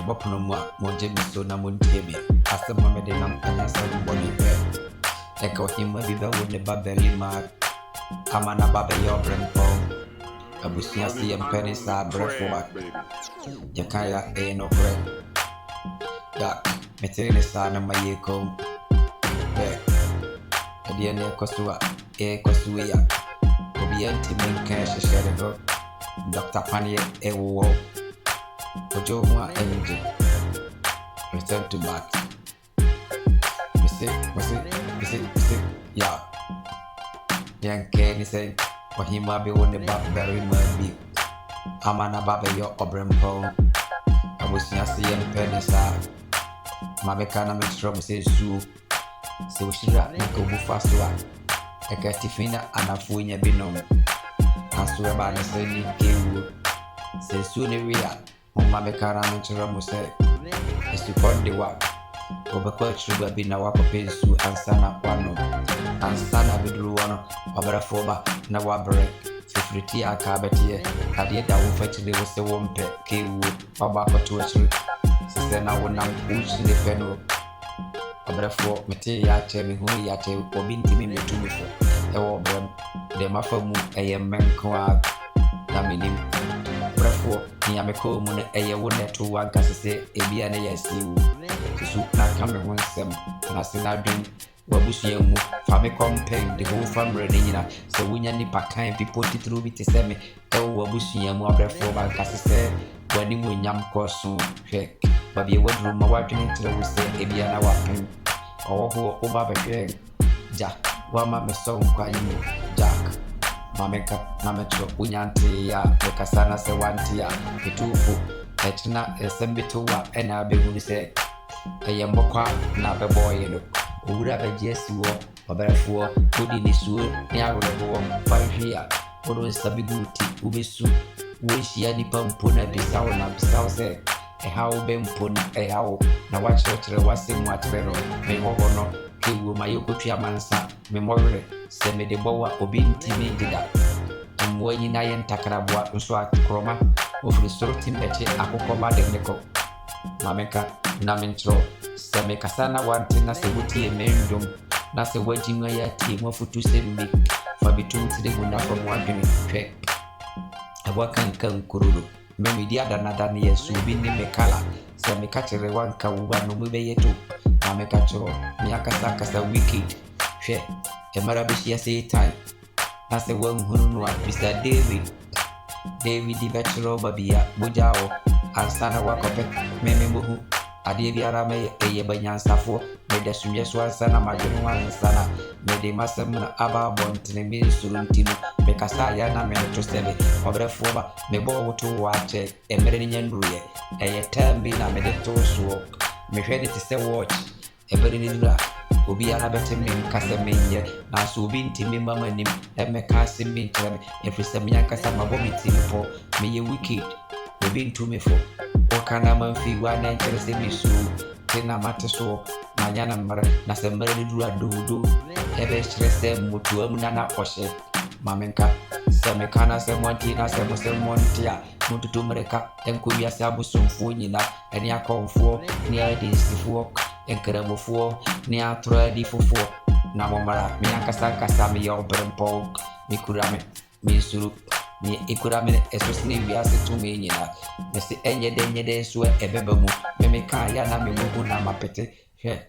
Bopunuma, Monjemiso, Namuntibi, Asama Medinam, and Asam Bonnie Bear. Echo him a biba with the Babeli Mark. Amana Baba Yobram Pong. Abusia see and pennies are breath for Yakaya A no bread. Yak, Metelli Sana Mayeko. Bear. A DNA Kosua, A Kosuia. Obianti Min Cash Shadow. Dr. Panier A War. Ojo Mua Energy. Return to back. Yeah. Young Kenny say, for him might be on the back very much. Amana Baba your Obram Pong. I was near seeing penny side. Mabekana makes trouble says so. So we should not make a fast one. A catifina and a funya binom. And so about the same game. Say soon we are. Mabekana makes trouble say, is to call the work. Overquarter sugar be now up a pencil and sana one and sana bidruano, Obrafoba, Nawabre, Fifriti a cabatia, Kadia will fetch the was a wompe, K wood, Babaka to a tree. Sister now one push the fennel. Obrafo, Matia, Chemi, who yate, or binti me to me for a wobram, the mafamu, a man coag, Naminim. Brafo, Niameko, Moon, a woman to one cassette, a biana, see. So now come one sem, and I said I drink Wabushi, Fabi campaign, the whole family, so we need Pakai people to through it to send me. Oh, Wabushi and Mobile for my cassette, when you win yam course soon, check. But you would room my wife into the say, Ebiana Wapping, or who over the Jack, one mamma song crying, Jack. Mameka, Namacho, Unyanti, the Cassana say one tia, the two foot, Etna, a sembitua, and I'll be good say. A yamboka na be boy no owura be jesi wo oberefo odi ni suo ni arobo fanhia odo sabi guti ubesu wo hia ni pampo na bisawo na bisawo se e ha wo be mpo na e ha wo na wa kyerɛkyerɛ wasɛm atrero me wo no kewo mayokotua mansa me mɔwere se me de bowa obi ntimi dida amwo nyina yɛ ntakraboa nso akroma ofiri soro timbeche akokɔba de neko Mameka, Namintro, Samekasana wanting na se wuti a mendum, na se wajing a team of to send me for between the window from one track. A wakan kan kurudu, Memidia than yes, will be named Mekala, Samekatcher one kawa no move yetu, Mamekacho, Miakasaka wicked, share a marabishia say time. That's the one who know Mr. David the veteran Babia, Bujao. Ansana wakope meme muhu adie biara me eye banyan safo me de sumye so ansana majenu ansana me de masem na aba bontene me suruntino me kasa ya na me to sebe obrefo ba me bo woto wache emere nyanduye eye tambi na me de to so me hwede ti se watch ebere ni dura obi ara bete me kasa menye na so obi ntimi mama nim e me kasa me ntere efrise me yakasa mabomiti po me ye wicked Obi to me for Okana Manfi, one enters in me so Tina Mataso, Mayana Mara, Nasamari do, Ebe stress them to a Munana Oshe, Mamenka, Samekana, Samontina, Samosia, Mutu Mereka, and Kuya Sabusum Funina, and Yakon 4, near this walk, and Keramo 4, near 3 for 4. Namamara, Miakasaka Sami, your Brempo, Mikurame, Misuru. Ni ikuramene esosini wiase tumi nyina mesi enye denye de so ebebemu me ka ya na me mugu na mapete hwe